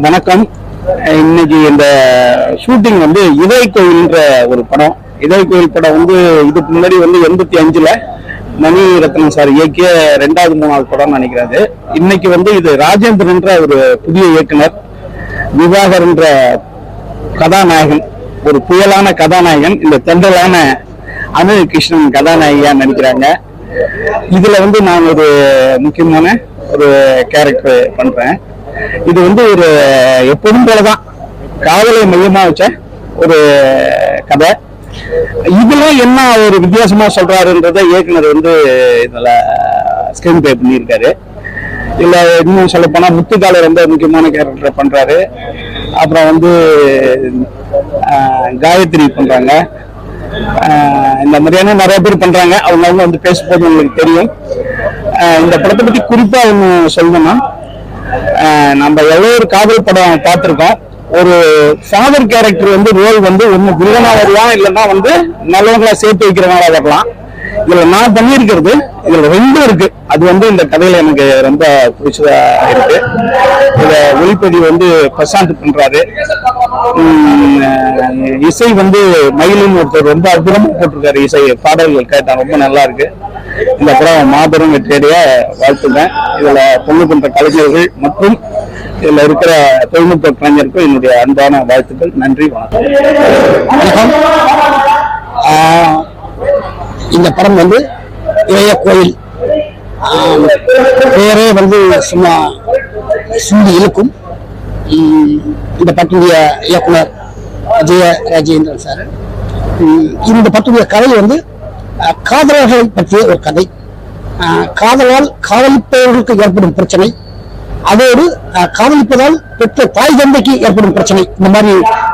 வணக்கம். இன்னைக்கு இந்த ஷூட்டிங் வந்து இதய கோயில்ன்ற ஒரு படம். இதய கோயில் படம் வந்து இதுக்கு முன்னாடி வந்து 85ல மணி ரத்னம் சார் இயக்கிய 2வது 3வது படம் நினைக்கிறாரு. இன்னைக்கு வந்து இது ராஜேந்திரன்ற ஒரு புதிய இயக்குனர், விவாகர் என்ற கதாநாயகன், ஒரு புயலான கதாநாயகன், இந்த தென்றலான அனில் கிருஷ்ணன் கதாநாயகியா நடிக்கிறாங்க. இதுல வந்து நான் ஒரு முக்கியமான ஒரு கேரக்டர் பண்றேன். இது வந்து ஒரு எப்போதும் போலதான் காதலை மையமா வச்ச ஒரு கதை. இதுல என்ன ஒரு வித்தியாசமா சொல்றாருன்றத இயக்குனர் வந்து இதுல ஸ்கிரீன் பிளே பண்ணியிருக்காரு. இல்ல இன்னும் சொல்ல போனா முத்துக்கால ரொம்ப முக்கியமான கேரக்டர் பண்றாரு. அப்புறம் வந்து காயத்ரி பண்றாங்க. இந்த மாதிரியான நிறைய பேர் பண்றாங்க. அவங்க வந்து பேசும்போது உங்களுக்கு தெரியும். இந்த படத்தை பத்தி குறிப்பா ஒண்ணு சொல்லணும்னா, நம்ம எவ்வளவு ஒரு காதல் படம் பார்த்திருக்கோம். ஒரு ஃபாதர் கேரக்டர் வந்து ரோல் வந்து ஒண்ணு வில்லனா வரலாம், இல்லைன்னா வந்து நல்லவங்களா சேர்த்து வைக்கிறவங்களா வரலாம். இதுல நான் பண்ணியிருக்கிறது இதுல ரெண்டும் இருக்கு. அது வந்து இந்த கதையில எனக்கு ரொம்ப பிடிச்சதா இருக்கு. இத ஒளிப்பதிவு வந்து பிரசாந்த் பண்றாரு. இசை வந்து மயிலும் ஒருத்தர் ரொம்ப அற்புதமா போட்டிருக்காரு. இசை பாடல்கள் கேட்டா ரொம்ப நல்லா இருக்கு. இந்த படம் மாபெரும் வெற்றியடைய வாழ்த்துக்கிறேன். இதுல பொண்ணு பண்ற கலைஞர்கள் மற்றும் இதுல இருக்கிற தொழில்நுட்ப கலைஞருக்கும் என்னுடைய அன்பான வாழ்த்துக்கள். நன்றி, வணக்கம். இந்த படம் வந்து இதய கோயில் பேரே வந்து சும்மா சிந்தி இழுக்கும். இந்த படத்துடைய இயக்குனர் விஜய ராஜேந்திரன் சார். இந்த படத்துடைய கதை வந்து காதலர்களை பற்றிய ஒரு கதை. காதலால் காதலிப்பவர்களுக்கு ஏற்படும் பிரச்சனை, அதோடு காதலிப்பதால் பெற்ற தாய் தந்தைக்கு ஏற்படும் பிரச்சனை, இந்த மாதிரி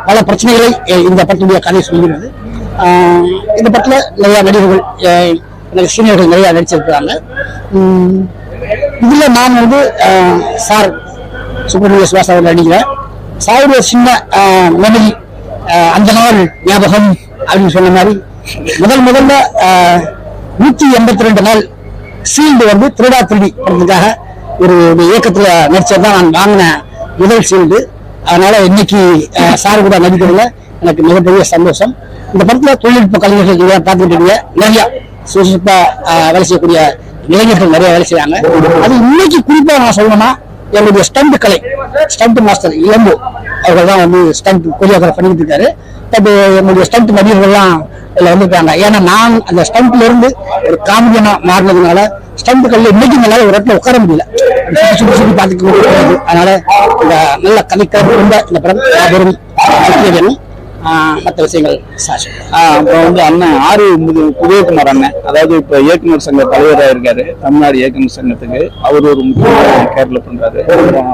பல பிரச்சனைகளை இந்த படத்துடைய கதை சொல்கிறது. இந்த படத்துல நிறைய நடிகர்கள், சீனியர்கள் நிறைய நடிச்சிருக்கிறாங்க. இதுல நான் வந்து சார் சுப்பிரமணிய சுவாஸ் அவர் நடிக்கிறேன். சாருடைய சின்ன மெமரி, அந்த நாள் ஞாபகம் அப்படின்னு சொன்ன மாதிரி முதல்ல 182 நாள் சீல்டு வந்து திருடா திருடி படத்துக்காக ஒரு இயக்கத்துல நடிச்சதான் நான் வாங்கின முதல் சீல்டு. அதனால இன்னைக்கு சார் கூட நடிக்கிறதுல எனக்கு மிகப்பெரிய சந்தோஷம். இந்த படத்துல தொழில்நுட்ப கலைஞர்கள் பார்த்துக்கிட்டீங்க, நிறைய சுறுசுறுப்பா வேலை செய்யக்கூடிய இளைஞர்கள் நிறைய வேலை செய்யறாங்க. அது இன்னைக்கு குறிப்பா நான் சொல்லணும்னா, என்னுடைய ஸ்டண்ட் கலை, ஸ்டண்ட் மாஸ்டர் இளம்போ அவர்கள் தான் வந்து ஸ்டண்ட் கொரியோகிராஃப் பண்ணிட்டு இருக்காரு. பட் என்னுடைய ஸ்டண்ட் நடிகர்கள்லாம் இதுல வந்துருக்காங்க. ஏன்னா நான் அந்த ஸ்டண்ட்ல இருந்து ஒரு காமெடியனா மாறினதுனால ஸ்டண்ட் கல்ல இன்னைக்கு நல்லா ஒரு இடத்துல உட்கார முடியல, சுற்றி பார்த்துக்க. அதனால இந்த நல்ல கலைக்காக இந்த படம் மாபெரும் மற்ற விஷயங்கள். அப்புறம் வந்து அண்ணன் ஆறு உதயகுமார் அண்ணன், அதாவது இப்ப இயக்குனர் சங்க தலைவராக இருக்காரு, தமிழ்நாடு இயக்குனர் சங்கத்துக்கு. அவர் ஒரு முக்கியமான கேரள பண்றாரு. அப்புறம்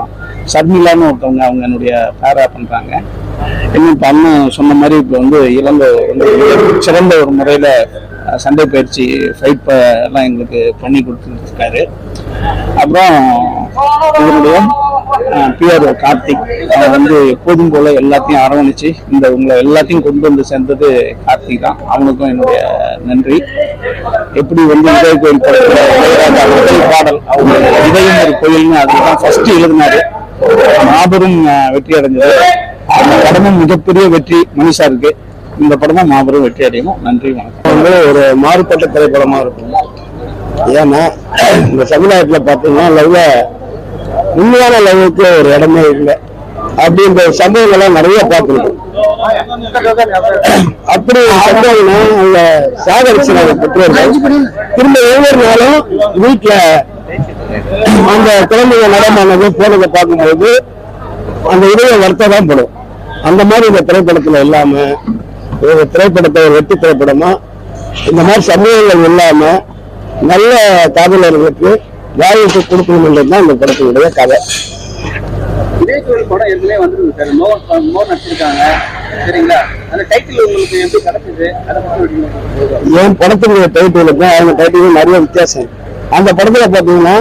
சர்மிலான்னு ஒருத்தவங்க, அவங்க என்னுடைய பேரா பண்றாங்க. இன்னும் இப்ப அண்ணன் சொன்ன மாதிரி இப்ப வந்து இளங்கோ வந்து சிறந்த ஒரு முறையில சண்டை பயிற்சி ஃபைட் எல்லாம் எங்களுக்கு பண்ணி கொடுத்துருக்காரு. அப்புறம் இதனுடைய பிஆர் கார்த்திக் வந்து எப்போதும் போல எல்லாத்தையும் அரவணைச்சு இந்த உங்களை எல்லாத்தையும் கொண்டு வந்து சேர்ந்தது கார்த்திக் தான். அவனுக்கும் என்னுடைய நன்றி. எப்படி வந்து இதய கோயில் படத்துல பாடல் அவங்க இதயம் ஒரு கோயில்னு அதுதான் ஃபர்ஸ்ட் எழுதினாரு. மாபெரும் வெற்றி அடைஞ்சது. அந்த படமும் மிகப்பெரிய வெற்றி மனிஷா இருக்கு. இந்த படமும் மாபெரும் வெற்றி அடையணும். நன்றி, வணக்கம். வந்து ஒரு மாறுபட்ட திரைப்படமா இருக்கும். ஏன்னா இந்த சமுதாயத்துல பாத்தீங்கன்னா லவ்ல உண்மையான லவ்வுக்கு ஒரு இடமே இல்லை அப்படின்ற சம்பவங்கள்லாம் நிறைய பார்த்துருக்கோம். அப்படி சம்பவம்னா அவங்க சாகரிச்சு பெற்றோர்கள் திரும்ப ஒவ்வொரு நாளும் வீட்டுல அந்த குழந்தைங்க நடமானது போனதை பார்க்கும்போது அந்த இதய வருத்தம் படும். அந்த மாதிரி இந்த திரைப்படத்துல இல்லாம ஒரு திரைப்படத்தை ஒரு வெற்றி திரைப்படமா இந்த மாதிரி சமூகங்கள் இல்லாம நல்ல காதலர்களுக்கு வாய்ப்பு கொடுக்கணும்ன்றதுதான் இந்த படத்தினுடைய கதை. இதய கோயில் படம் ஏற்கனவே வந்துருக்கு சார், மோர் நடிச்சிருக்காங்க, சரிங்களா? அந்த டைட்டில் உங்களுக்கு எப்படி கிடைச்சது? என் படத்தினுடைய டைட்டிலுக்கும் அவங்க டைட்டிலும் நிறைய வித்தியாசம். அந்த படத்துல பாத்தீங்கன்னா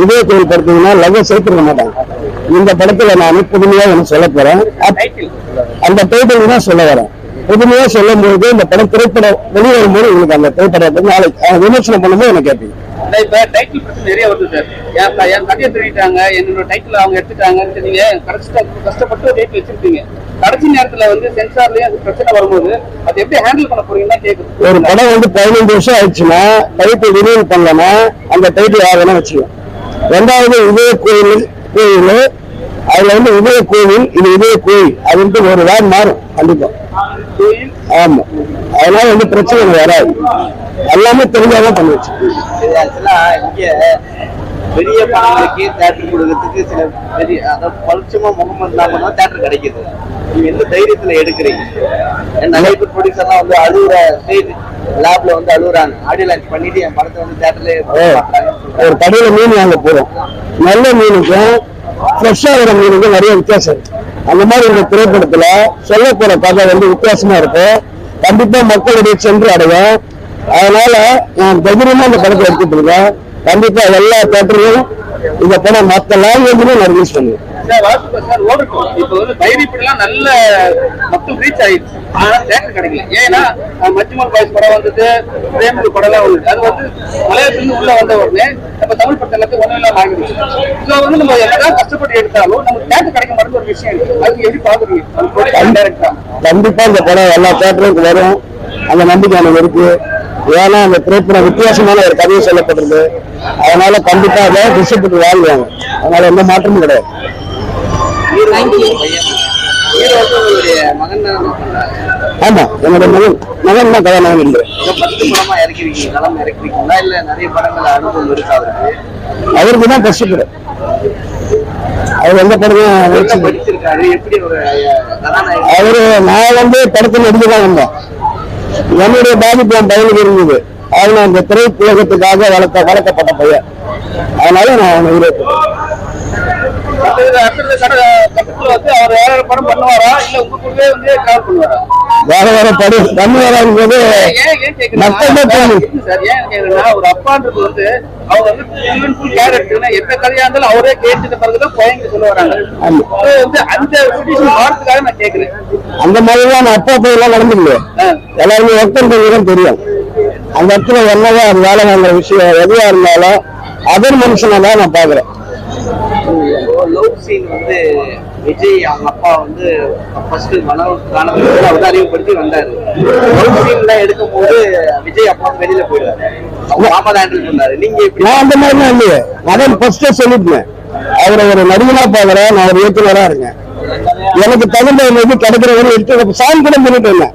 இதய கோயில் பார்த்தீங்கன்னா லவ் சேர்த்துக்க மாட்டாங்க. இந்த படத்துல நான் புதுமையா ஒன்று சொல்ல போறேன். அந்த டைட்டில் தான் சொல்ல வரேன். புதுமையா சொல்லும் பொழுது இந்த படம் திரைப்படம் வெளிவரும்போது உங்களுக்கு அந்த திரைப்படத்தை நாளைக்கு விமர்சனம் பண்ணும்போது எனக்கு கேட்பீங்க. இப்ப டைட்டில் பிரச்சனை நிறைய வருது சார். என் கதையை திருடிட்டாங்க, என்னோட டைட்டில் அவங்க எடுத்துட்டாங்கன்னு நீங்க கஷ்டப்பட்டு டைட்டில் வச்சிருக்கீங்க. கடைசி நேரத்துல வந்து சென்சார்லயே அது பிரச்சனை வரும்போது அது எப்படி ஹேண்டில் பண்ண போறீங்கன்னா கேக்குது. ஒரு படம் வந்து 15 வருஷம் ஆயிடுச்சுன்னா டைட்டில் ரினியூல் பண்ணலன்னா அந்த டைட்டில் யாருன்னா வச்சுக்கோம். ரெண்டாவது இதய கோயில் அதுல வந்து இதய கோவில், இது இதய கோயில் அதுன்ட்டு ஒரு வேர்ட் மாறும் கண்டிப்பா. ஆமா, அதனால வந்து பிரச்சனை வராது. எல்லாமே தெரிஞ்சாதான் பண்ணி வச்சு. பெரிய படங்களுக்கு தேட்டர் கொடுக்கறதுக்கு சில பெரிய அதாவது பரிச்சயமா முகமது இல்லாம தான் தேட்டர் கிடைக்குது. நீங்க எந்த தைரியத்துல எடுக்கிறீங்க? நிறைய பேர் ப்ரொடியூசர்லாம் வந்து அழுகுற ஸ்டேஜ் லேப்ல வந்து அழுகுறாங்க. ஆடியோ லான்ச் பண்ணிட்டு என் படத்தை வந்து தேட்டர்ல ஒரு கடையில மீன் வாங்க போறோம். நல்ல மீனுக்கும் ஃப்ரெஷ்ஷா வர மீனுக்கும் நிறைய வித்தியாசம் இருக்கு. அந்த மாதிரி இந்த திரைப்படத்துல சொல்ல போற கதை வந்து வித்தியாசமா இருக்கும். கண்டிப்பா மக்களுடைய சென்று அடையும். அதனால நான் தைரியமா இந்த படத்தை எடுத்துட்டு இருக்கேன். கண்டிப்பா எல்லா தேட்டரையும் இந்த படம் மற்ற லாங்குவேஜ்லயும் நான் ரிலீஸ் பண்ணுவேன். இப்ப வந்து தைரியப்படலாம் நல்ல மக்கள் ரீச் ஆயிடுச்சு. ஆனா தேட்டர் கிடைக்கல. ஏன்னா மச்சுமல் பாய்ஸ் படம் வந்தது, பிரேமலு படம் எல்லாம் வந்தது. அது வந்து மலையாளத்துல உள்ள வந்த உடனே நம்ம தமிழ் படத்தை எல்லாத்தையும் ஒன்னும் இல்லாம ஆகிடுச்சு. இதுல வந்து நம்ம என்னதான் கஷ்டப்பட்டு எடுத்தாலும் நமக்கு தேட்டர் கிடைக்க மாட்டேங்குது ஒரு விஷயம் இருக்கு. அதுக்கு எப்படி பாக்குறீங்க? கண்டிப்பா இந்த படம் எல்லா தேட்டருக்கு வரும், அந்த நம்பிக்கை எனக்கு இருக்கு. ஏன்னா அந்த திரைப்படம் வித்தியாசமான ஒரு கதையை சொல்லப்படுறது. அதனால கண்டிப்பா அதை டிஸ்ட்ரிபியூட்டர் வாழ்வாங்க. அதனால எந்த மாற்றமும் கிடையாது. ஆமா, என்னோட மகன் தான் கதாநாயகன் இல்லை. அவருக்கு தான் கஷ்டப்படும். அவர் எந்த படமும் அவரு நான் வந்து படத்தில் நடிச்சுதான் வந்தேன். என்னுடைய பாதிப்பு என் பையனுக்கு இருந்தது. அவனை அந்த திரைப்புலகத்துக்காக வளர்க்கப்பட்ட பையன். அதனால நான் அவனை விரும்புகிறேன். வேற வேற படம் பண்ணுவாராங்கிறது ஒரு அப்பான்றது வந்து அவங்க வந்து கேரக்டர் எந்த கதையா இருந்தாலும் அவரே கேட்டு பிறகுதான் பையன் சொல்ல வராங்க. அந்த வார்த்தைக்காக நான் கேட்கிறேன். அந்த மாதிரிதான் நான் அப்பா போயெல்லாம் நடந்துக்கல. எல்லாருமே ஒர்க் பண்றதுதான் தெரியும். அந்த இடத்துல என்னதான் அது வேலை வாங்குற விஷயம் எதுவா இருந்தாலும் அதர் மனுஷனா தான் நான் பாக்குறேன். லவ் சீன் வந்து விஜய் அவங்க அப்பா வந்து ஃபர்ஸ்ட் மனோகான அறிவுப்படுத்தி வந்தாரு. லவ் சீன் தான் எடுக்கும் போது விஜய் அப்பா வெளியில போயிடுவாரு. அவங்க மாமா தான் ஹேண்டில் பண்ணாரு. நீங்க நான் அந்த மாதிரிலாம் இல்லையே. அதான் ஃபர்ஸ்டே சொல்லிட்டேன். அவரை ஒரு நடிகனா பாக்குறேன், நான் ஒரு இயக்குனரா இருக்கேன். எனக்கு தகுந்த கிடைக்கிற வரை எடுத்து சாங் கூட பண்ணிட்டு இருந்தேன்.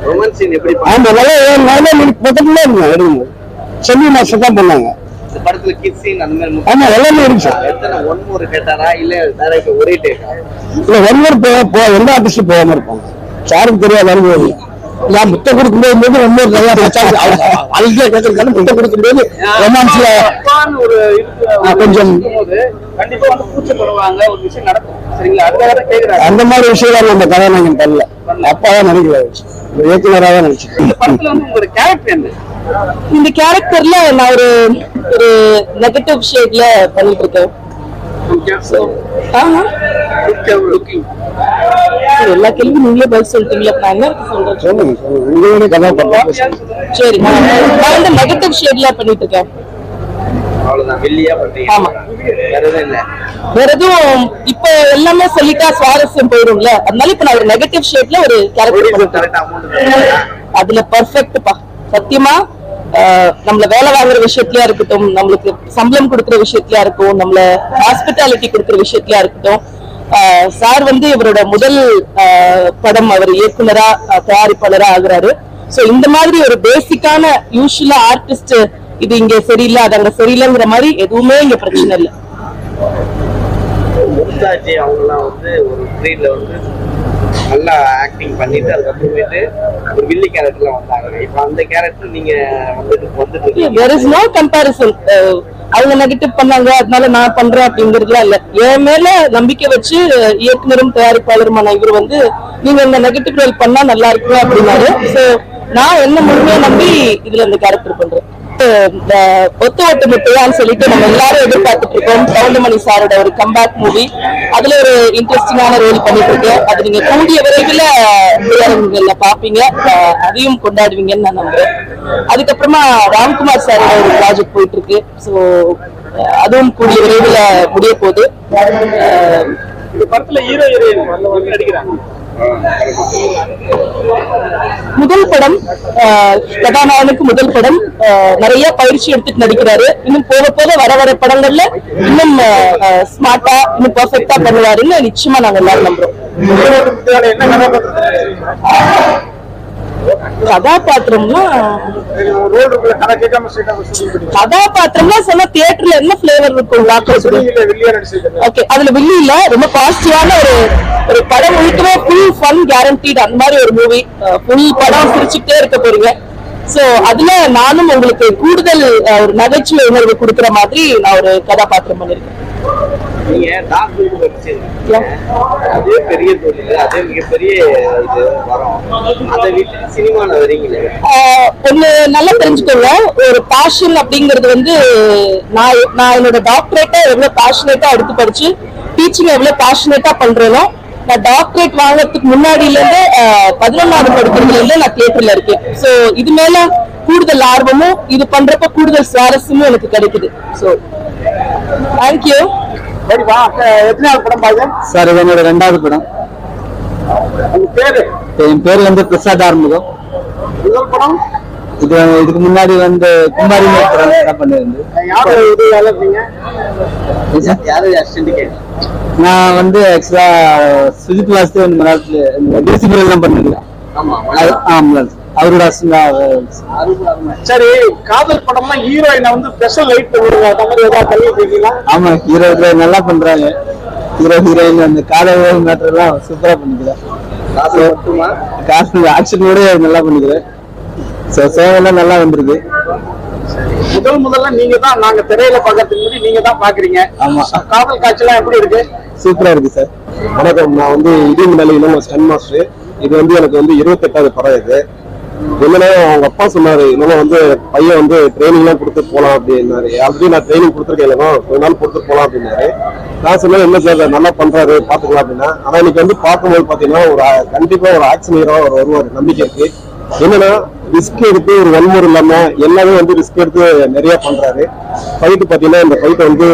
ரொமான்ஸ் சீன் எப்படி? ஆமா, நல்லா பக்கத்துல இருந்தேன். எடுக்கும்போது செல்வி மாஸ்டர் தான் பண்ணாங்க. படத்துல கிஸ் சீன் அந்த மாதிரி ஆமா எல்லாமே இருந்துச்சு. எத்தனை ஒன் மோர் கேட்டாரா இல்ல டைரக்ட் ஒரே டேக்கா? இல்ல ஒன் மோர் எந்த ஆர்டிஸ்ட் போகாம இருப்பாங்க. யாருக்கு தெரியாது அனுபவம். நான் முட்டை கொடுக்கும்போது ரொம்ப நிறைய முட்டை கொடுக்கும்போது ரொமான்ஸ்ல கொஞ்சம் கண்டிப்பா வந்து கூச்சப்படுவாங்க. ஒரு விஷயம் நடக்கும். சரிங்களா? அதுக்காக கேக்குறாங்க. அந்த மாதிரி விஷயம் நம்ம கதாநாயகன் பண்ணல. அப்பாதான் நினைக்கிறாரு, இயக்குனராக தான் நினைச்சு. இந்த படத்துல வந்து உங்களோட கேரக்டர் என்ன? இந்த கேரக்டர்ல நான் ஒரு நெகட்டிவ் ஷேட்ல பண்ணிட்டு இருக்கேன். எல்லா கேள்வியும் நீங்களே பதில் சொல்லிட்டீங்களா? சரி, நான் வந்து நெகட்டிவ் ஷேட்ல பண்ணிட்டு இருக்கேன். வேற எதுவும் இப்ப எல்லாமே சொல்லிட்டா சுவாரஸ்யம் போயிடும்ல. அதனால இப்ப நான் ஒரு நெகட்டிவ் ஷேட்ல ஒரு கேரக்டர் அதுல பர்ஃபெக்ட்பா. சத்தியமா நம்மள வேலை வாங்குற விஷயத்திலயா இருக்கட்டும், நம்மளுக்கு சம்பளம் கொடுக்குற விஷயத்திலயா இருக்கும், நம்மள ஹாஸ்பிட்டாலிட்டி கொடுக்குற விஷயத்திலயா இருக்கட்டும், சார் வந்து இவரோட முதல் படம் அவர் இயக்குனரா தயாரிப்பாளரா ஆகுறாரு. சோ இந்த மாதிரி ஒரு பேசிக்கான யூஸ்வலா ஆர்டிஸ்ட் இது இங்க சரியில்லை அது அங்க சரியில்லைங்கிற மாதிரி எதுவுமே இங்க பிரச்சனை இல்லை. அவங்கலாம் வந்து ஒரு ஸ்கிரீன்ல வந்து நல்லா ஆக்டிங் பண்ணிட்டு அதுக்கப்புறமேட்டு ஒரு வில்லி கேரக்டர்ல வந்தாங்க. இப்ப அந்த கேரக்டர் நீங்க வந்துட்டு there is no comparison. அவங்க நெகட்டிவ் பண்ணாங்க அதனால நான் பண்றேன் அப்படிங்கறதுலாம் இல்ல. என் மேல நம்பிக்கை வச்சு இயக்குனரும் தயாரிப்பாளருமான இவர் வந்து நீங்க இந்த நெகட்டிவ் ரோல் பண்ணா நல்லா இருக்கும் அப்படின்னாரு. சோ நான் என்ன முழுமையா நம்பி இதுல இந்த கேரக்டர் பண்றேன். ஒத்து ஓட்டு முட்டையான்னு சொல்லிட்டு நம்ம எல்லாரும் எதிர்பார்த்துட்டு இருக்கோம். கவுண்டமணி சாரோட ஒரு கம்பேக் மூவி, அதுல ஒரு இன்ட்ரெஸ்டிங்கான ரோல் பண்ணிட்டு இருக்கேன். அது நீங்க கூடிய விரைவில் திரையரங்குகள்ல பாப்பீங்க, அதையும் கொண்டாடுவீங்கன்னு நான் நம்புறேன். அதுக்கப்புறமா ராம்குமார் சாரோட ஒரு ப்ராஜெக்ட் போயிட்டு இருக்கு. ஸோ அதுவும் கூடிய விரைவில் முடிய போகுது. இந்த படத்துல ஹீரோ ஹீரோயின் நடிக்கிறாங்க. முதல் படம், கதாநாயகனுக்கு முதல் படம், நிறைய பயிற்சி எடுத்துட்டு நடிக்கிறாரு. இன்னும் போக போக வர வர படங்கள்ல இன்னும் ஸ்மார்ட்டா இன்னும் பெர்ஃபெக்ட்டா பண்ணுவாருன்னு நிச்சயமா நாங்க எல்லாரும் நம்புறோம். கதாபாத்திரம்னா சொன்னா தியேட்டர்ல என்ன பிளேவர் இருக்கும்? ஓகே, அதுல வில்லி இல்ல, ரொம்ப பாசிட்டிவான ஒரு படம் முழுக்கவே ஃபுல் ஃபன் கேரண்டீட். அந்த மாதிரி ஒரு மூவி, ஃபுல் படம் சிரிச்சுட்டே இருக்க போறீங்க. சோ அதுல நானும் உங்களுக்கு கூடுதல் ஒரு நகைச்சுவை உணர்வு கொடுக்குற மாதிரி நான் ஒரு கதாபாத்திரம் பண்ணிருக்கேன். அதே பெரிய தொழில், அதே மிகப்பெரிய இது வரும். அதை விட்டு சினிமால வரீங்களே, ஒண்ணு நல்லா தெரிஞ்சுக்கோங்க. ஒரு பேஷன் அப்படிங்கறது வந்து நான் என்னோட டாக்டரேட்டை எவ்வளவு பேஷனேட்டா எடுத்து படிச்சு டீச்சிங் எவ்வளவு பேஷனேட்டா பண்றேனோ, நான் டாக்டரேட் வாங்கறதுக்கு முன்னாடில இருந்து 11வது படிக்கிறதுல இருந்து நான் தியேட்டர்ல இருக்கேன். சோ இது மேல கூடுதல் ஆர்வமும் இது பண்றப்ப கூடுதல் சுவாரஸ்யமும் எனக்கு கிடைக்குது. So thank you. எத்தனாவது படம் பாருங்க சார்? இது என்னோட 2வது படம். என் பேரு வந்து பிரசாத் ஆறுமுகம். முதல் படம் இதுக்கு முன்னாடி வந்து குமாரி பண்ணிருந்து. நான் வந்து ஆக்சுவலா சுஜித் வாஸ்தே மராட்டில தான் பண்ணிருக்கேன். அவரோட. சரி, காதல் படம்னா ஹீரோயினை வந்து ஸ்பெஷல் லைட் பண்ணுவாங்க. ஆமா, ஹீரோ நல்லா பண்றாங்க. ஹீரோ ஹீரோயின் அந்த காதல் மேட்டர் எல்லாம் சூப்பரா பண்ணிக்கிறேன். காசு ஆக்ஷனோட நல்லா பண்ணிக்கிறேன். சேவெல்லாம் நல்லா வந்திருக்கு. முதல்ல நீங்க தான், நாங்க திரையில பாக்கிறதுக்கு முன்னாடி நீங்க தான் பாக்குறீங்க. ஆமா, காதல் காட்சி எல்லாம் எப்படி இருக்கு? சூப்பரா இருக்கு சார். வணக்கம், நான் வந்து இடிமலையில ஸ்டன் மாஸ்டர். இது வந்து எனக்கு வந்து 28வது படம். இது என்னன்னா, அவங்க அப்பா சொன்னாரு, இன்னும் வந்து பையன் வந்து ட்ரைனிங் எல்லாம் கொடுத்து போலாம் அப்படின்னாரு. ஆல்ரெடி நான் ட்ரைனிங் கொடுத்துருக்கேன், இல்லைனா ஒரு நாள் கொடுத்து போலாம் அப்படின்னாரு. நான் சொன்னேன், என்ன சார் நல்லா பண்றாரு பாத்துக்கலாம் அப்படின்னா. ஆனா இன்னைக்கு வந்து பார்க்கும்போது பாத்தீங்கன்னா கண்டிப்பா ஒரு ஆக்ஷன் ஹீரோவா அவர் வருவார் நம்பிக்கை இருக்கு. என்னன்னா, ரிஸ்க் எடுத்து ஒரு வன்முறை இல்லாம எல்லாமே வந்து ரிஸ்க் எடுத்து நிறைய பண்றாரு. ஃபைட்டு பாத்தீங்கன்னா, இந்த ஃபைட் வந்து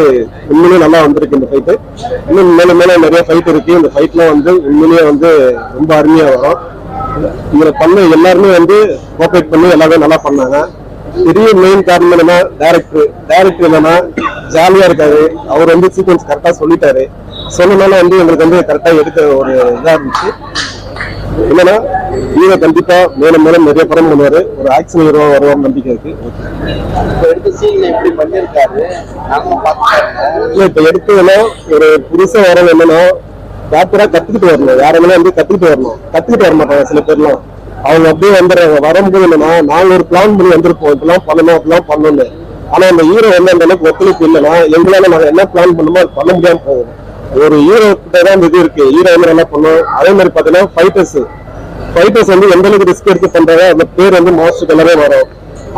உண்மையிலேயே நல்லா வந்திருக்கு. இந்த ஃபைட்டு இன்னும் மேல மேல நிறைய ஃபைட் இருக்கு. இந்த ஃபைட்லாம் வந்து உண்மையிலேயே வந்து ரொம்ப அருமையா வரும். இதுல பண்ண எல்லாருமே வந்து கோஆபரேட் பண்ணி எல்லாமே நல்லா பண்ணாங்க. பெரிய மெயின் காரணம் என்னன்னா, டைரக்டர் என்னன்னா ஜாலியா இருக்காரு. அவர் வந்து சீக்வன்ஸ் கரெக்டா சொல்லிட்டாரு. சொன்னனால வந்து எங்களுக்கு வந்து கரெக்டா எடுக்க ஒரு இதா இருந்துச்சு. என்னன்னா, ஹீரோ கண்டிப்பா மேலும் மேலும் நிறைய படம் பண்ணுவாரு. ஒரு ஆக்ஷன் ஹீரோ வருவார் நம்பிக்கை இருக்கு. இப்ப எடுத்ததுன்னா ஒரு புதுசா வரணும். என்னன்னா, ப்ராப்பரா கத்துக்கிட்டு வரணும். யாருமே வந்து கத்துக்கிட்டு வர மாட்டாங்க சில பேர்லாம். அவங்க அப்படியே வந்துடுறாங்க. வரும்போது என்னன்னா, நாங்க ஒரு பிளான் பண்ணி வந்திருப்போம், இப்பெல்லாம் பண்ணணும் அப்படிலாம் பண்ணணும். ஆனா அந்த ஹீரோ வந்து அந்த அளவுக்கு ஒத்துழைப்பு இல்லைன்னா எங்களால நாங்க என்ன பிளான் பண்ணுமோ அது பண்ண முடியாம போகும். ஒரு ஹீரோ கிட்ட தான் இந்த இது இருக்கு. ஹீரோ வந்து என்ன பண்ணும். அதே மாதிரி பாத்தீங்கன்னா ஃபைட்டர்ஸ் வந்து எந்த அளவுக்கு ரிஸ்க் எடுத்து பண்றாரோ அந்த பேர் வந்து மாஸ்டருக்கு எல்லாமே வரும்.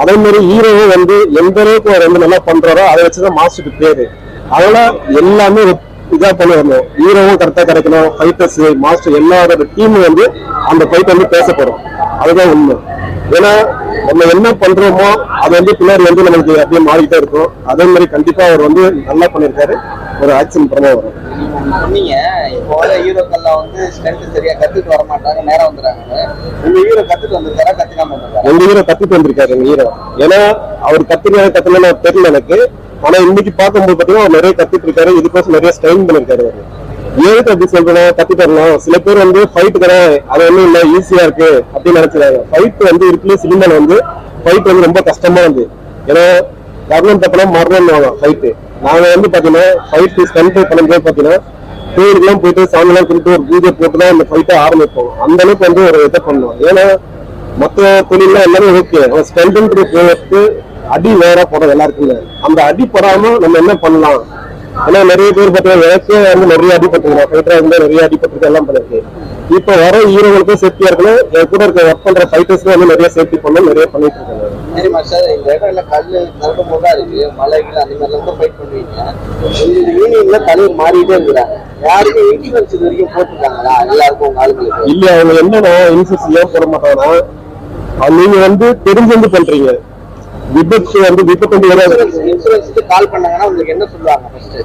அதே மாதிரி ஹீரோவும் வந்து எந்த அளவுக்கு அவர் வந்து நல்லா பண்றாரோ அதை வச்சுதான் மாஸ்டருக்கு பேரு. அதனால எல்லாமே இதா பண்ணி வரணும். ஹீரோவும் கரெக்டா கிடைக்கணும். ஃபைட்டர்ஸ் மாஸ்டர் எல்லாரோட டீமும் வந்து அந்த ஃபைட் வந்து பேசப்படும். அதுதான் உண்மை. ஏன்னா நம்ம என்ன பண்றோமோ அது வந்து பின்னாடி வந்து நமக்கு அப்படியே மாறிக்கிட்டே இருக்கும். அதே மாதிரி கண்டிப்பா அவர் வந்து நல்லா பண்ணிருக்காரு. ஒரு ஆக்ஷன் படமா வரும். சொன்னீங்க, இப்போ ஹீரோக்கெல்லாம் வந்து ஸ்ட்ரென்த் சரியா கத்துட்டு வர மாட்டாங்க, நேரம் வந்துடுறாங்க. உங்க ஹீரோ கத்துட்டு வந்திருக்காரா, கத்துக்காம வந்திருக்காரு? எங்க ஹீரோ கத்துட்டு வந்திருக்காரு. எங்க ஹீரோ ஏன்னா அவர் கத்துனா தெரியல எனக்கு. ஆனா இன்னைக்கு பார்க்கும்போது பாத்தீங்கன்னா அவர் நிறைய கத்துட்டு இருக்காரு. இதுக்கோசம் நிறைய ஸ்டைல் பண்ணிருக்காரு. அவரு ஏதுக்கு அப்படி சொல்றேன், கத்துட்டு வரலாம். சில பேர் வந்து ஃபைட் தரேன் அது ஒண்ணும் இல்ல ஈஸியா இருக்கு அப்படின்னு நினைச்சிருக்காங்க. ஃபைட் வந்து இருக்குல்ல, சினிமால வந்து ஃபைட் வந்து ரொம்ப கஷ்டமா இருந்து. ஏன்னா கவர்மெண்ட் தப்பெல்லாம் மரணம் ஃபைட்டு. நாங்க வந்து பாத்தீங்கன்னா ஃபைட் ஸ்டண்ட் பண்ணும்போது பாத்தீங்கன்னா கோயிலுக்குலாம் போயிட்டு சாமி எல்லாம் கொடுத்து ஒரு பூஜை போட்டுதான் அந்த ஃபைட்டை ஆரம்பிப்போம். அந்த அளவுக்கு வந்து ஒரு இதை பண்ணுவோம். ஏன்னா மற்ற தொழிலாம் எல்லாமே ஓகே, ஸ்டண்ட்ன்ற போட்டு அடி வேற போடுறது எல்லாருக்குமே. அந்த அடி படாம நம்ம என்ன பண்ணலாம். ஏன்னா நிறைய பேர் பார்த்தீங்கன்னா எனக்கே வந்து நிறைய அடிபட்டுருக்கோம். ஃபைட்டரா இருந்தா நிறைய அடிபட்டுருக்கு, எல்லாம் பண்ணிருக்கு. இப்ப வர ஹீரோகளுக்கும் சேஃப்டியா இருக்கணும், என் கூட இருக்க ஒர்க் பண்ற ஃபைட்டர்ஸ்க்கும் வந்து நிறைய சேஃப்டி பண்ணணும், நிறைய பண்ணிட்டு இருக்காங்க. சரி மாஸ்டர், இந்த இடம் எல்லாம் கல்லு கரடும் போதா இருக்கு, மலைகள் அந்த மாதிரிலாம் தான் ஃபைட் பண்ணுவீங்க. இந்த யூனியன்ல தலைவர் மாறிட்டே இருக்கிறாங்க. யாருக்கும் இன்சூரன்ஸ் இது வரைக்கும் போட்டுருக்காங்களா எல்லாருக்கும் உங்க ஆளுங்களுக்கு? இல்ல, அவங்க என்னன்னா இன்சூரன்ஸ் ஏன் போட மாட்டாங்கன்னா, நீங்க வந்து தெரிஞ்சு பண்றீங்க. விபத்து வந்து இன்சூரன்ஸுக்கு கால் பண்ணாங்கன்னா உங்களுக்கு என்ன சொல்லுவாங்க? ஃபர்ஸ்ட்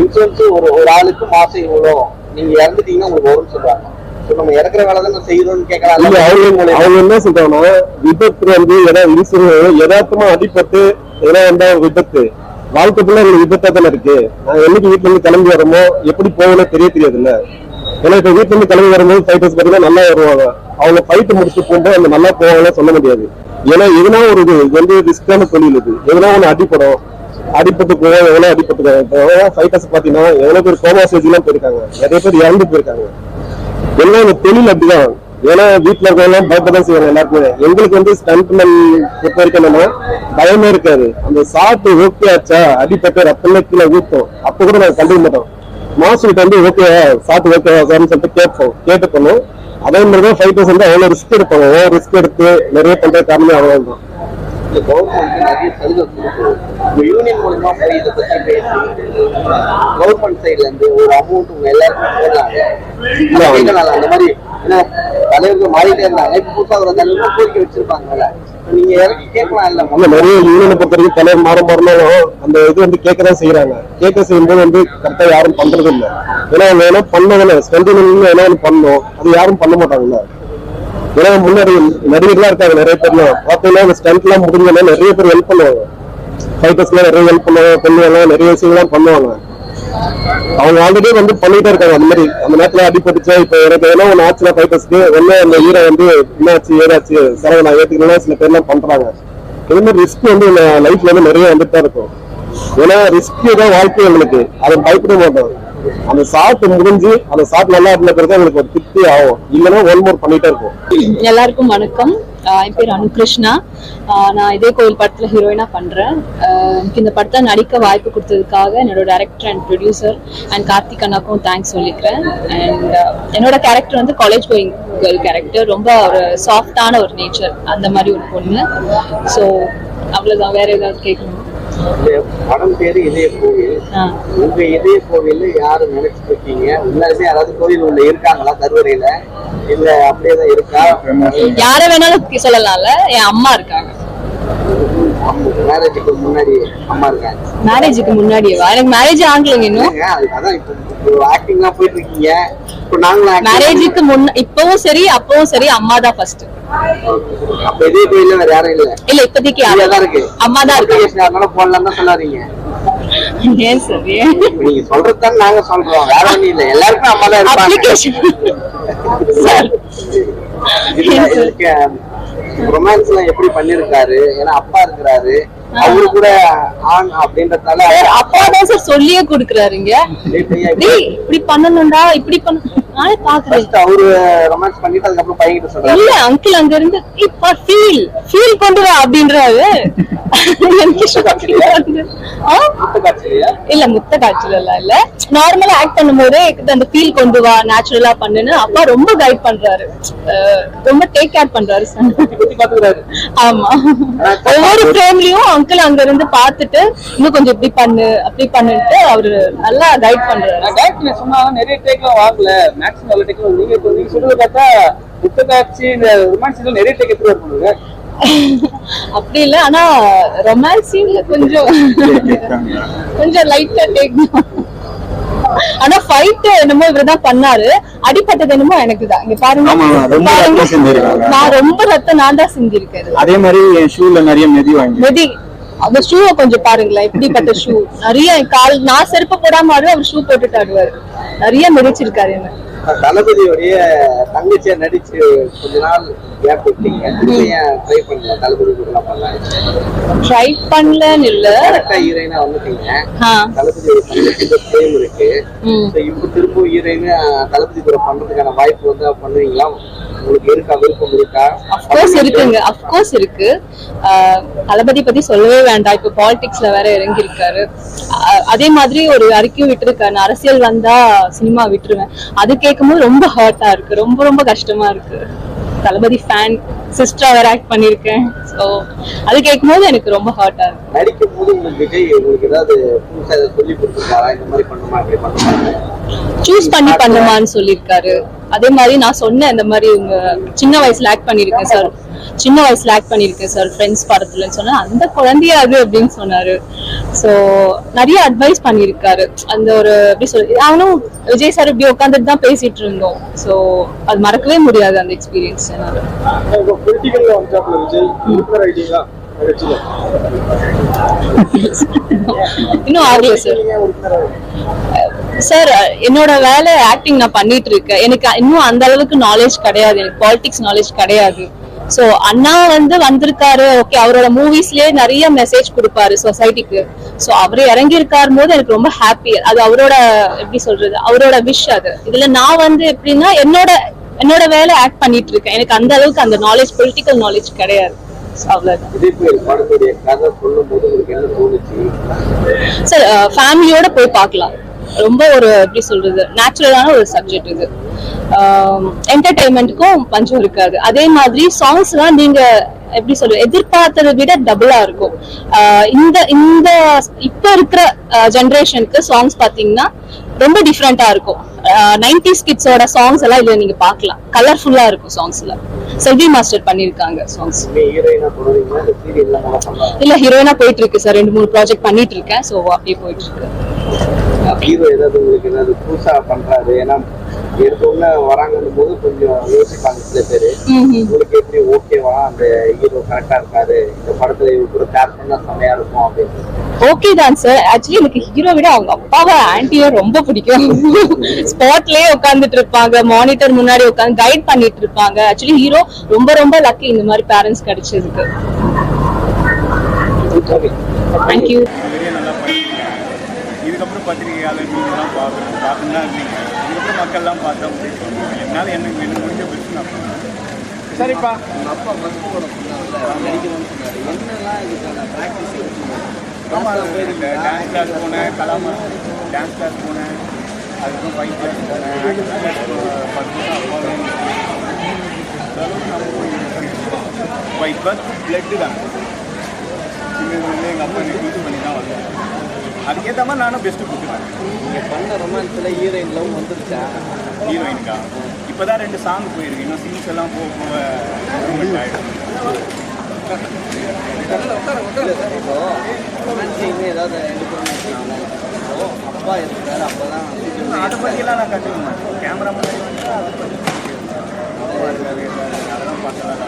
இன்சூரன்ஸ் ஒரு ஆளுக்கு மாசம் இவ்வளோ, நீங்க இறந்துட்டீங்கன்னா உங்களுக்கு வரும்னு சொல்லுவாங்க. நம்ம இறக்குற வேலை தான் செய்யணும்னு கேட்கலாம். அவங்க என்ன சொல்றாங்கன்னா, விபத்து வந்து இன்சூரன்ஸ் யதார்த்தமா அடிபட்டு ஏன்னா வந்தா விபத்து, வாழ்க்கைக்குள்ள எங்களுக்கு விபத்தா தானே இருக்கு. நாங்க என்னைக்கு வீட்டுல இருந்து கிளம்பி வரமோ எப்படி போகணும் தெரியாது இல்ல. ஏன்னா இப்ப வீட்டுல இருந்து கிளம்பி வரும்போது ஃபைட்டர்ஸ் பாத்தீங்கன்னா நல்லா வருவாங்க, அவங்க ஃபைட் முடிச்சு போகும்போது அந்த நல்லா போவாங்கன்னு சொல்ல முடியாது. ஏன்னா எதுனா ஒரு இது வந்து ரிஸ்கான தொழில், இது எதுனா ஒண்ணு அடிபட்டு போவோம், எவ்வளவு அடிபட்டுருக்காங்க ஃபைட்டர்ஸ் பாத்தீங்கன்னா எவ்வளவு பேர் கோமா ஸ்டேஜ் எல்லாம் போயிருக்காங்க, நிறைய பேர் இறந்து போயிருக்காங்க. எல்லாம் இந்த தொழில் அப்படிதான். ஏன்னா வீட்டுல இருக்கவங்க பயப்பதான் செய்வாங்க எல்லாருக்குமே. எங்களுக்கு வந்து ஸ்டண்ட்மேன் பொறுத்த வரைக்கும் என்னன்னா பயமே இருக்காது. அந்த சாப்பிட்டு ஓகே ஆச்சா, அடிப்பட்டு ரத்தம் கீழே ஊற்றும், அப்ப கூட நாங்க கண்டுக்க மாட்டோம். மாஸ்டர்கிட்ட வந்து ஓகே சாப்பிட்டு ஓகே சார்னு சொல்லிட்டு கேட்டு பண்ணும். அதே மாதிரிதான் ஃபைட்டர்ஸ் வந்து அவ்வளவு ரிஸ்க் எடுப்பாங்க. ரிஸ்க் எடுத்து நிறைய பண்ற காரணமே அவ்வளவுதான். கவர்மெண்ட் நிறைய சலுகை கொடுக்கும். யூனியன் மூலமா போய் இதை பத்தி பேசி கவர்மெண்ட் சைட்ல இருந்து ஒரு அமௌண்ட் உங்க எல்லாருக்கும் போடலாங்க. அந்த மாதிரி தலைவர்கள் மாறிட்டே இருந்தாங்க. இப்ப புதுசா ஒரு தலைவர் கோரிக்கை வச்சிருப்பாங்கல்ல, நீங்க இறக்கி கேட்கலாம். இல்ல நிறைய யூனியனை பொறுத்த வரைக்கும் தலைவர் மாறினாலும் அந்த இது வந்து கேட்கதான் செய்யறாங்க. கேட்க செய்யும்போது வந்து கரெக்டா யாரும் பண்றது இல்லை. ஏன்னா அவங்க என்ன பண்ணதில்ல, ஸ்டெண்டிங் என்ன பண்ணணும், அது யாரும் பண்ண மாட்டாங்கல்ல. ஏன்னா முன்னாடி நடிகர்களா இருக்காங்க நிறைய பேர்லாம் பாத்தீங்கன்னா ஸ்டண்ட் எல்லாம் முடிஞ்சோன்னா நிறைய பேர் ஹெல்ப் பண்ணுவாங்க. ஃபைட்டர்ஸ் எல்லாம் நிறைய ஹெல்ப் பண்ணுவாங்க, பண்ணுவாங்க, நிறைய விஷயங்கள்லாம் பண்ணுவாங்க. அவங்க ஆல்ரெடி வந்து பண்ணிட்டே இருக்காங்க. அந்த மாதிரி அந்த நேரத்துல அடிபட்டுச்சா, இப்ப எனக்கு ஏன்னா ஒண்ணு ஆச்சுன்னா ஃபைட்டர்ஸ்க்கு ஒண்ணு அந்த ஹீரோ வந்து என்னாச்சு ஏதாச்சு செலவு நான் ஏத்துக்கலாம் சில பேர்லாம் பண்றாங்க. இது மாதிரி ரிஸ்க் வந்து லைஃப்ல வந்து நிறைய வந்துட்டு தான் இருக்கும். ஏன்னா ரிஸ்க் தான் வாழ்க்கை எங்களுக்கு, அதை பயப்பட மாட்டோம். அந்த சாப்பிட்டு முடிஞ்சு அந்த சாப்பிட்டு நல்லா இருந்த பிறகு எங்களுக்கு ஒரு திருப்தி ஆகும். இல்லைன்னா ஒன் மோர் பண்ணிட்டே இருக்கும். எல்லாருக்கும் வணக்கம். என் பேர் அனுகிருஷ்ணா. நான் இதே கோவில் படத்துல ஹீரோயினா பண்றேன். எனக்கு இந்த படத்தை நடிக்க வாய்ப்பு கொடுத்ததுக்காக என்னோட director and producer and Karthik அண்ணாக்கும் தேங்க்ஸ் சொல்லிக்கிறேன். அண்ட் என்னோட கேரக்டர் வந்து காலேஜ் கோயிங் கேர்ள் கேரக்டர். ரொம்ப ஒரு சாஃப்டான ஒரு நேச்சர், அந்த மாதிரி ஒரு பொண்ணு. ஸோ அவ்வளவுதான், வேற ஏதாவது கேட்கணும்? படம் பேரு இதய கோவில். உங்க இதய கோவில் யாரு நினைச்சிட்டு இருக்கீங்க? உண்மையுமே யாராவது கோவில் உள்ள இருக்காங்களா கருவறையில? இல்ல அப்படியேதான் இருக்கா? யார வேணாலும் சொல்லலாம்ல. என் அம்மா இருக்காங்க. மேரேஜுக்கு முன்னாடி அம்மா இருக்காங்க. மேரேஜுக்கு முன்னாடியேவா? எனக்கு மேரேஜ் ஆகலைங்க இன்னும். அதான் இப்போ ஆக்டிங் எல்லாம் போயிட்டு இருக்கீங்க. இப்போ நாங்களும் மேரேஜுக்கு இப்பவும் சரி அப்பவும் சரி அம்மா தான் ஃபர்ஸ்ட். அப்ப இதே கோயில்ல வேற யாரும் இல்ல? இல்ல இப்போதைக்கு இருக்கு, அம்மா தான் இருக்கு. போடலாம் தான் சொல்லாதீங்க. ஏன் சார்? நீங்க சொல்றதுதான் நாங்க சொல்றோம், வேற ஒண்ணும் இல்ல. எல்லாருக்கும் அம்மா தான் இருப்பாங்க. ரொமான்ஸ் எல்லாம் எப்படி பண்ணிருக்காரு? ஏன்னா அப்பா இருக்கிறாரு, அவரு கூட ஆண் அப்படின்றதால அப்பா தான் சார் சொல்லியே கொடுக்குறாருங்க. இப்படி பண்ணணும்டா, இப்படி பண்ண நானே பாக்குறேன். அவரு ரொமான்ஸ் பண்ணிட்டு அதுக்கப்புறம் பையன்கிட்ட சொல்றாரு, இல்ல அங்கிள் அங்க இருந்து இப்ப ஃபீல் கொண்டு வா அப்படின்றாரு. இல்ல முத்த காட்சியில எல்லாம் இல்ல, நார்மலா ஆக்ட் பண்ணும்போதே அந்த ஃபீல் கொண்டு வா, நேச்சுரலா பண்ணுன்னு அப்பா ரொம்ப கைட் பண்றாரு, ரொம்ப டேக் கேர் பண்றாரு. ஆமா, ஒவ்வொரு ஃப்ரேம்லயும் அங்கிள் அங்க இருந்து பாத்துட்டு இன்னும் கொஞ்சம் இப்படி பண்ணு அப்படி பண்ணுட்டு அவரு நல்லா கைட் பண்றாரு. சொன்னாலும் நிறைய டேக்லாம் வாங்கல, மேக்ஸிமம் நல்ல டேக். நீங்க சொல்றது பார்த்தா முத்த காட்சி இந்த ரொமான்ஸ் நிறைய டேக் எப்படி பண்ணுங்க? அப்படி இல்ல, ஆனா ரொமான்ஸ் சீன்ல கொஞ்சம் லைட்டா டேக். ஆனா ஃபைட் என்னமோ இவர்தான் பண்ணாரு, அடிப்பட்டது என்னமோ எனக்கு தான். இங்க பாருங்க, நான் ரொம்ப ரத்தம் நான் தான் செஞ்சிருக்கேன். அதே மாதிரி என் ஷூல நிறைய மெதி அந்த ஷூவை கொஞ்சம் பாருங்களேன், இப்படிப்பட்ட ஷூ நிறைய. கால் நான் செருப்பு போடாம ஆடுவேன், அவர் ஷூ போட்டுட்டு ஆடுவாரு. நிறைய மிதிச்சிருக்காரு என்ன. தளபதியோடைய தங்கச்சியா நடிச்சு கொஞ்ச நாள் கேப் விட்டீங்க, ட்ரை பண்ணல? தளபதி கூட ட்ரை பண்ணலன்னு இல்ல, ஹீரோயினா வந்துட்டீங்க. தளபதி தங்கச்சி பிரேம் இருக்கு, இப்ப திரும்ப ஹீரோயினா தளபதி கூட பண்றதுக்கான வாய்ப்பு வந்து பண்ணுவீங்களா? உங்களுக்கு இருக்கா, விருப்பம் இருக்கா? அஃப்கோர்ஸ் இருக்குங்க, அஃப்கோர்ஸ் இருக்கு. தளபதி பத்தி சொல்லவே வேண்டாம், இப்ப பாலிடிக்ஸ்ல வேற இறங்கி இருக்காரு. அதே மாதிரி ஒரு அறிக்கையும் விட்டுருக்காரு, அரசியல் வந்தா சினிமா விட்டுருவேன். அதுக்கே கேட்கும்போது ரொம்ப ஹர்ட்டா இருக்கு, ரொம்ப ரொம்ப கஷ்டமா இருக்கு. தளபதி ஃபேன், சிஸ்டரா வேற ஆக்ட் பண்ணிருக்கேன். ஸோ அது கேட்கும்போது எனக்கு ரொம்ப ஹர்ட்டா இருக்கு. நடிக்கும் போது உங்களுக்கு விஜய் உங்களுக்கு ஏதாவது புதுசா ஏதாவது சொல்லி கொடுத்துருக்காரா, இந்த மாதிரி பண்ணுமா அப்படி பண்ணுமா, சூஸ் பண்ணி பண்ணுமான்னு சொல்லியிருக்காரு. அதே மாதிரி நான் சொன்னேன், இந்த மாதிரி உங்க சின்ன வயசுல ஆக்ட் பண்ணிருக்கேன் சார், சின்ன வயசுல ஆக்ட் பண்ணிருக்கேன் சார் ஃப்ரெண்ட்ஸ் படத்துலன்னு சொன்னா, அந்த குழந்தையா அது அப்படின்னு சொன்னாரு. ஸோ நிறைய அட்வைஸ் பண்ணிருக்காரு. அந்த ஒரு எப்படி சொல்ல, அவனும் விஜய் சார் இப்படி உட்காந்துட்டு தான் பேசிட்டு இருந்தோம். ஸோ அது மறக்கவே முடியாது அந்த எக்ஸ்பீரியன்ஸ் என்னால. இன்னும் ஆகல சார். சார் என்னோட வேலை ஆக்டிங் நான் பண்ணிட்டு இருக்கேன். எனக்கு இன்னும் அந்த அளவுக்கு நாலேஜ் கிடையாது, எனக்கு பாலிடிக்ஸ் நாலேஜ் கிடையாது. சோ அண்ணா வந்திருக்காரு, ஓகே, அவரோட மூவிஸ்லயே நிறைய மெசேஜ் கொடுப்பாரு சொசைட்டிக்கு. சோ அவரு இறங்கி இருக்காரு போது எனக்கு ரொம்ப ஹாப்பி. அது அவரோட எப்படி சொல்றது, அவரோட விஷ். அது இதுல நான் எப்படின்னா என்னோட வேலை ஆக்ட் பண்ணிட்டு இருக்கேன். எனக்கு அந்த அளவுக்கு அந்த நாலேஜ், பொலிட்டிக்கல் நாலேஜ் கிடையாது. சார் ஃபேமிலியோட போய் பார்க்கலாம். ரொம்ப ஒரு எப்படி சொல்றது, நேச்சுரலான ஒரு சப்ஜெக்ட் இது. என்டர்டைன்மெண்ட்டுக்கும் பஞ்சம் இருக்காது. அதே மாதிரி சாங்ஸ் எல்லாம் நீங்க எப்படி சொல்றது, எதிர்பார்த்ததை விட டபுளா இருக்கும். இந்த இப்ப இருக்கிற ஜெனரேஷனுக்கு சாங்ஸ் பாத்தீங்கன்னா ரொம்ப டிஃப்ரெண்டா இருக்கும். 90s கிட்ஸோட சாங்ஸ் எல்லாம் இதுல நீங்க பாக்கலாம். கலர்ஃபுல்லா இருக்கும் சாங்ஸ்ல. செல்வி மாஸ்டர் பண்ணிருக்காங்க சாங்ஸ். இல்ல, ஹீரோயினா போயிட்டு இருக்கு சார். 2-3 ப்ராஜெக்ட் பண்ணிட்டு இருக்கேன். சோ அப்படியே போயிட்டு இருக்கு. ஹீரோ ஏதாவது உங்களுக்கு ஏதாவது புதுசா பண்றாரு, ஏன்னா எடுத்தோன்னு வராங்கன்னும் போது கொஞ்சம் யோசிப்பாங்க சில பேரு. உங்களுக்கு எப்படி ஓகேவா, அந்த ஹீரோ கரெக்டா இருக்காரு, இந்த படத்துல இவரு பேர் பண்ணா செமையா இருக்கும் அப்படின்னு? ஓகே தான் சார். ஆக்சுவலி எனக்கு ஹீரோ விட அவங்க அப்பாவை, ஆன்டியோ ரொம்ப பிடிக்கும். ஸ்பாட்லயே உட்காந்துட்டு இருப்பாங்க, மானிட்டர் முன்னாடி உட்காந்து கைட் பண்ணிட்டு இருப்பாங்க. ஆக்சுவலி ஹீரோ ரொம்ப ரொம்ப லக்கி இந்த மாதிரி பேரண்ட்ஸ் கிடைச்சதுக்கு. தேங்க்யூ. இதுக்கப்புறம் பத்திரிகையாளர் நீங்கள்லாம் பார்த்துன்னா இருந்தீங்க. இதுக்கப்புறம் மக்கள்லாம் பார்த்தா என்னால் எனக்கு முடிஞ்ச பெருசு நான் பண்ணுவேன். சரிப்பா, உங்க அப்பா ஃபர்ஸ்ட் படம் நடிக்கணும்னு சொன்னாரு. என்னெல்லாம் இதுக்கான ப்ராக்டிஸ் போயிருக்கேன். டான்ஸ் கிளாஸ் போனேன், கலாமா டான்ஸ் கிளாஸ் போனேன், அதுக்கப்புறம் ஃபைட் கிளாஸ் போனேன், ஆக்டிங் கிளாஸ் 10 வருஷம் அப்பாவே. இப்போ பிளட்டு தான் சின்னதுலேருந்து எங்கள் அப்பா எனக்கு யூஸ் பண்ணி தான் வந்தேன். அதுக்கேற்ற மாதிரி நானும் பெஸ்ட்டு கொடுத்துருவேன். நீங்கள் பண்ண ரொமான்ஸில் ஹீரோயின் லவ் வந்துருச்சா? ஹீரோயினுக்கா இப்போ தான் 2 சாங் போயிருக்கு. இன்னும் சீன்ஸ் எல்லாம் போக போக இம்ப்ரூவ்மெண்ட் ஆகிடும். இப்போ ரொமான்ஸ் சீன் ஏதாவது ரெண்டு பேரும் அப்பா இருக்கிறாரு, அப்போ தான் அதை பற்றியெல்லாம் நான் கற்றுக்க மாட்டேன். கேமரா முன்னாடி அதெல்லாம் பார்த்தலாம்.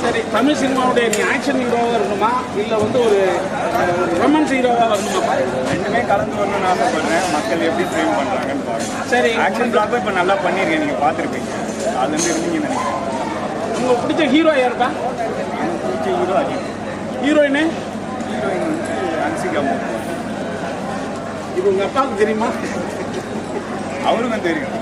சரி, தமிழ் சினிமாவுடைய நீ ஆக்ஷன் ஹீரோவாக இருக்கணுமா, இல்லை ஒரு ரொமான்ஸ் ஹீரோவாக வரணுமா? ரெண்டுமே கலந்து வரணும்னு ஆசைப்படுறேன். மக்கள் எப்படி ஃப்ரேம் பண்ணுறாங்கன்னு பாருங்கள். சரி, ஆக்ஷன் பிளாக்கும் இப்போ நல்லா பண்ணியிருக்கேன், நீங்கள் பார்த்துருப்பீங்க. அதுலேருந்து இருந்தீங்கன்னு நினைக்கிறேன். உங்களுக்கு பிடிச்ச ஹீரோ யாருப்பா? எனக்கு பிடிச்ச ஹீரோ அஜித். ஹீரோயின் அன்சிகா மூர்த்தி. இது உங்கள் அப்பாவுக்கு தெரியுமா? அவருக்கும் தெரியும்.